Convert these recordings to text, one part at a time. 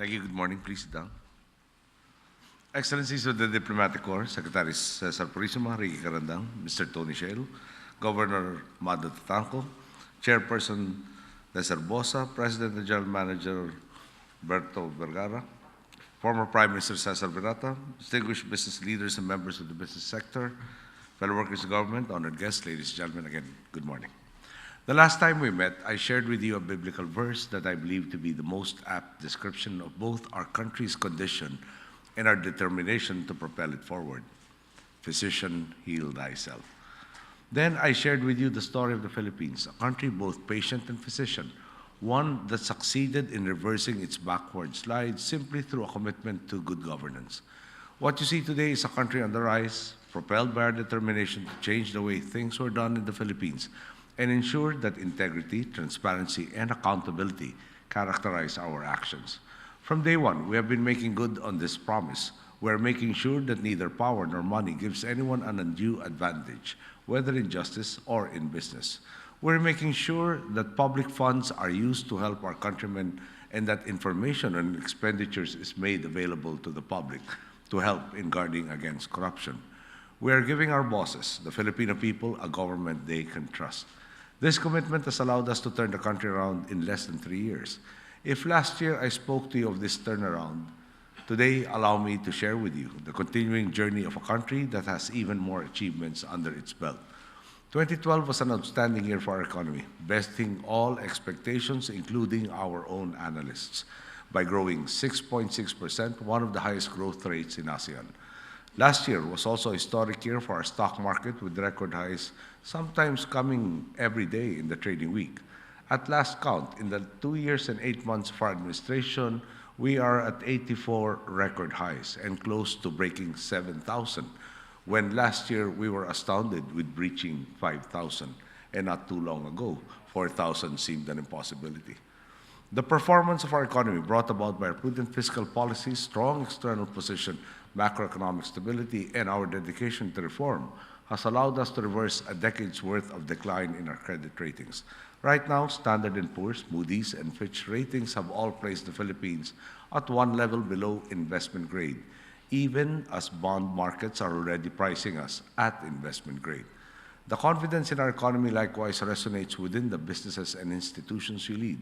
Thank you. Good morning. Please sit down. Excellencies of the Diplomatic Corps, Secretary Cesar Purisima, Ricky Carandang, Mr. Tony Shale, Governor Mado Tatanco, Chairperson Cesar Bosa, President and General Manager Berto Vergara, former Prime Minister Cesar Berata, distinguished business leaders and members of the business sector, fellow workers of government, honored guests, ladies and gentlemen, again, good morning. The last time we met, I shared with you a biblical verse that I believe to be the most apt description of both our country's condition and our determination to propel it forward. Physician, heal thyself. Then I shared with you the story of the Philippines, a country both patient and physician, one that succeeded in reversing its backward slide simply through a commitment to good governance. What you see today is a country on the rise, propelled by our determination to change the way things were done in the Philippines and ensure that integrity, transparency, and accountability characterize our actions. From day one, we have been making good on this promise. We are making sure that neither power nor money gives anyone an undue advantage, whether in justice or in business. We're making sure that public funds are used to help our countrymen and that information on expenditures is made available to the public to help in guarding against corruption. We are giving our bosses, the Filipino people, a government they can trust. This commitment has allowed us to turn the country around in less than 3 years. If last year I spoke to you of this turnaround, today allow me to share with you the continuing journey of a country that has even more achievements under its belt. 2012 was an outstanding year for our economy, besting all expectations, including our own analysts, by growing 6.6%, one of the highest growth rates in ASEAN. Last year was also a historic year for our stock market with record highs, sometimes coming every day in the trading week. At last count, in the 2 years and 8 months of our administration, we are at 84 record highs and close to breaking 7,000, when last year we were astounded with breaching 5,000, and not too long ago, 4,000 seemed an impossibility. The performance of our economy, brought about by our prudent fiscal policies, strong external position, macroeconomic stability, and our dedication to reform, has allowed us to reverse a decade's worth of decline in our credit ratings. Right now, Standard & Poor's, Moody's, and Fitch ratings have all placed the Philippines at one level below investment grade, even as bond markets are already pricing us at investment grade. The confidence in our economy likewise resonates within the businesses and institutions you lead.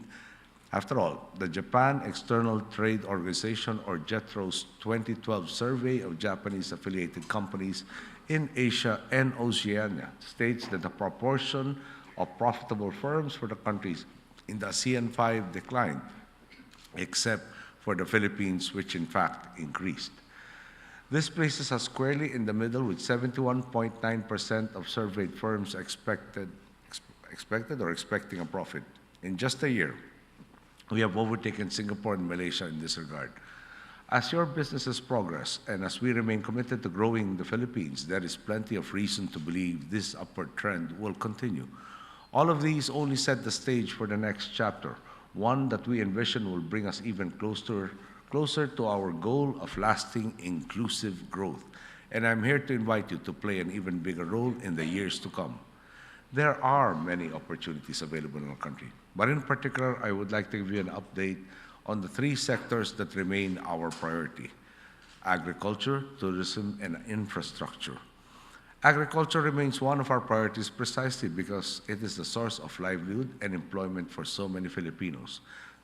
After all, the Japan External Trade Organization, or JETRO's 2012 survey of Japanese-affiliated companies in Asia and Oceania states that the proportion of profitable firms for the countries in the ASEAN 5 declined, except for the Philippines, which in fact increased. This places us squarely in the middle, with 71.9% of surveyed firms expecting a profit. In just a year, we have overtaken Singapore and Malaysia in this regard. As your businesses progress and as we remain committed to growing the Philippines, there is plenty of reason to believe this upward trend will continue. All of these only set the stage for the next chapter, one that we envision will bring us even closer to our goal of lasting inclusive growth. And I'm here to invite you to play an even bigger role in the years to come. There are many opportunities available in our country, but in particular, I would like to give you an update on the 3 sectors that remain our priority: agriculture, tourism, and infrastructure. Agriculture remains one of our priorities precisely because it is the source of livelihood and employment for so many Filipinos,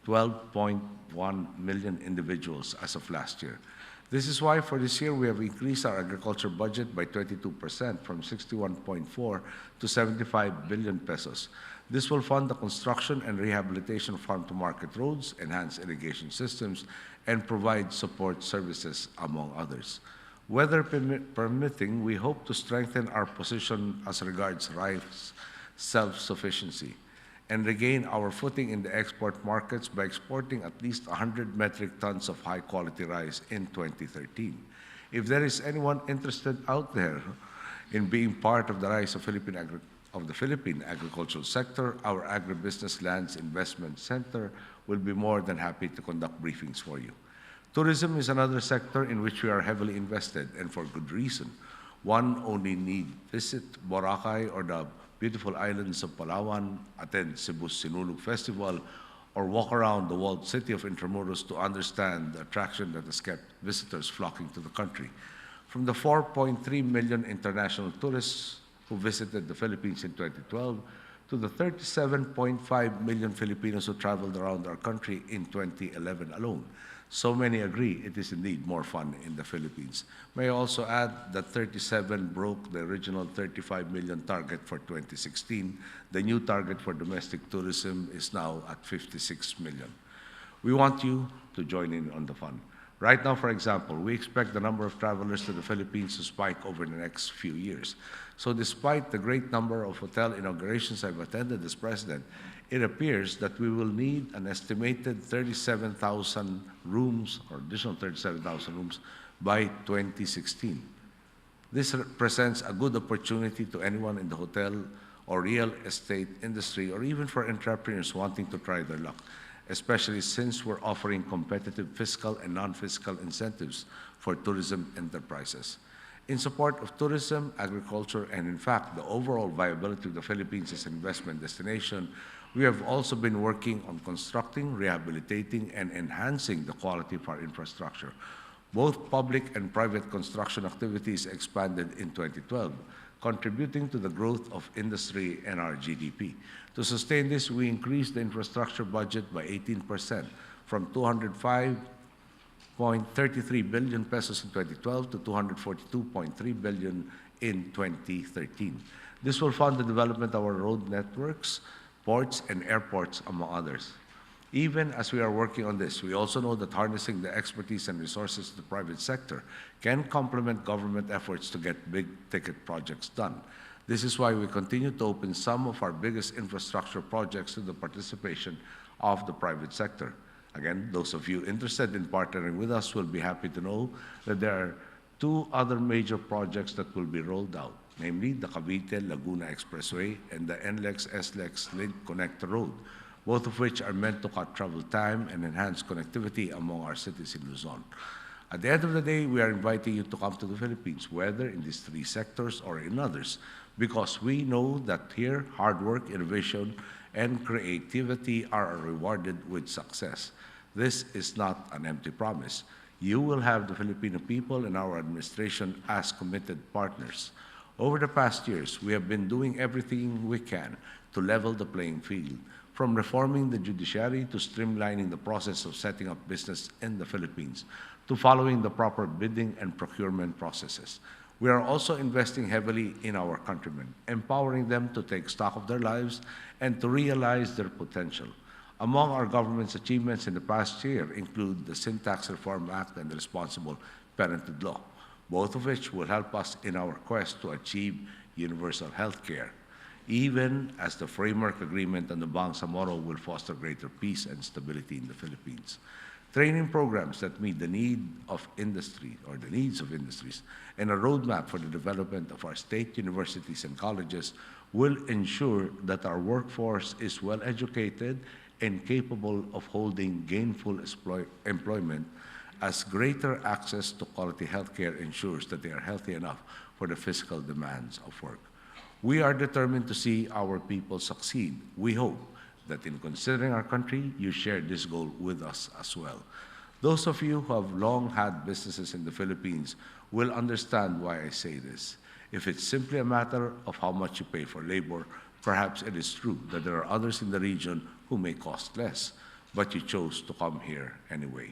12.1 million individuals as of last year. This is why for this year we have increased our agriculture budget by 22% from 61.4 to 75 billion pesos. This will fund the construction and rehabilitation of farm-to-market roads, enhance irrigation systems, and provide support services, among others. Weather permitting, we hope to strengthen our position as regards rice self-sufficiency and regain our footing in the export markets by exporting at least 100 metric tons of high-quality rice in 2013. If there is anyone interested out there in being part of the rise of the Philippine agricultural sector, our Agribusiness Lands Investment Center will be more than happy to conduct briefings for you. Tourism is another sector in which we are heavily invested, and for good reason. One only need visit Boracay or the beautiful islands of Palawan, attend Cebu's Sinulog Festival, or walk around the walled city of Intramuros to understand the attraction that has kept visitors flocking to the country. From the 4.3 million international tourists who visited the Philippines in 2012 to the 37.5 million Filipinos who traveled around our country in 2011 alone. So many agree it is indeed more fun in the Philippines. May I also add that 37 broke the original 35 million target for 2016. The new target for domestic tourism is now at 56 million. We want you to join in on the fun. Right now, for example, we expect the number of travelers to the Philippines to spike over the next few years. So despite the great number of hotel inaugurations I've attended as president, it appears that we will need an estimated 37,000 rooms or additional 37,000 rooms by 2016. This represents a good opportunity to anyone in the hotel or real estate industry or even for entrepreneurs wanting to try their luck, especially since we're offering competitive fiscal and non-fiscal incentives for tourism enterprises. In support of tourism, agriculture, and in fact, the overall viability of the Philippines as an investment destination, we have also been working on constructing, rehabilitating, and enhancing the quality of our infrastructure. Both public and private construction activities expanded in 2012, contributing to the growth of industry and our GDP. To sustain this, we increased the infrastructure budget by 18% from 205.33 billion pesos in 2012 to 242.3 billion in 2013. This will fund the development of our road networks, ports, and airports, among others. Even as we are working on this, we also know that harnessing the expertise and resources of the private sector can complement government efforts to get big-ticket projects done. This is why we continue to open some of our biggest infrastructure projects to the participation of the private sector. Again, those of you interested in partnering with us will be happy to know that there are two other major projects that will be rolled out, namely the Cavite-Laguna Expressway and the NLEX-SLEX Link Connector Road, both of which are meant to cut travel time and enhance connectivity among our cities in Luzon. At the end of the day, we are inviting you to come to the Philippines, whether in these three sectors or in others, because we know that here, hard work, innovation, and creativity are rewarded with success. This is not an empty promise. You will have the Filipino people and our administration as committed partners. Over the past years, we have been doing everything we can to level the playing field, from reforming the judiciary to streamlining the process of setting up business in the Philippines, to following the proper bidding and procurement processes. We are also investing heavily in our countrymen, empowering them to take stock of their lives and to realize their potential. Among our government's achievements in the past year include the Sin Tax Reform Act and the Responsible Parenthood Law, both of which will help us in our quest to achieve universal health care, even as the framework agreement on the Bangsamoro will foster greater peace and stability in the Philippines. Training programs that meet the need of industry or the needs of industries and a roadmap for the development of our state universities and colleges will ensure that our workforce is well educated and capable of holding gainful employment, as greater access to quality healthcare ensures that they are healthy enough for the physical demands of work. We are determined to see our people succeed. We hope that in considering our country, you share this goal with us as well. Those of you who have long had businesses in the Philippines will understand why I say this. If it's simply a matter of how much you pay for labor, perhaps it is true that there are others in the region who may cost less, but you chose to come here anyway.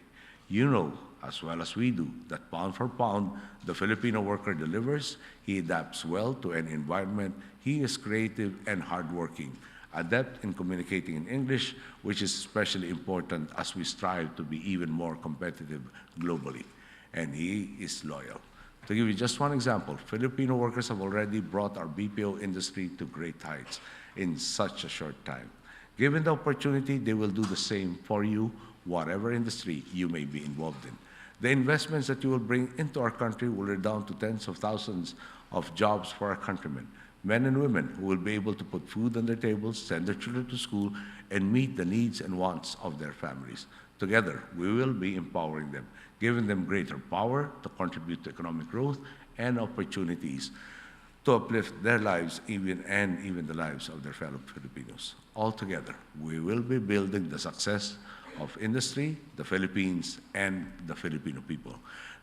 You know, as well as we do, that pound for pound, the Filipino worker delivers. He adapts well to any environment. He is creative and hardworking, adept in communicating in English, which is especially important as we strive to be even more competitive globally. And he is loyal. To give you just one example, Filipino workers have already brought our BPO industry to great heights in such a short time. Given the opportunity, they will do the same for you, whatever industry you may be involved in. The investments that you will bring into our country will redound to tens of thousands of jobs for our countrymen, men and women who will be able to put food on their tables, send their children to school, and meet the needs and wants of their families. Together, we will be empowering them, giving them greater power to contribute to economic growth and opportunities to uplift their lives and even the lives of their fellow Filipinos. Altogether, we will be building the success of industry, the Philippines, and the Filipino people.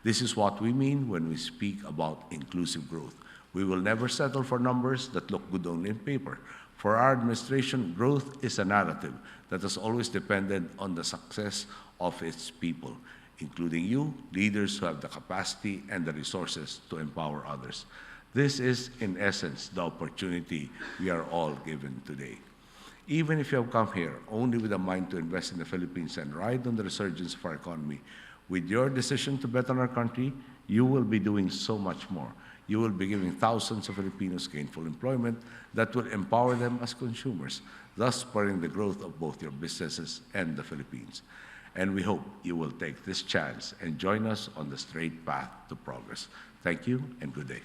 This is what we mean when we speak about inclusive growth. We will never settle for numbers that look good only in paper. For our administration, growth is a narrative that has always depended on the success of its people, including you, leaders who have the capacity and the resources to empower others. This is, in essence, the opportunity we are all given today. Even if you have come here only with a mind to invest in the Philippines and ride on the resurgence of our economy, with your decision to bet on our country, you will be doing so much more. You will be giving thousands of Filipinos gainful employment that will empower them as consumers, thus spurring the growth of both your businesses and the Philippines. And we hope you will take this chance and join us on the straight path to progress. Thank you and good day.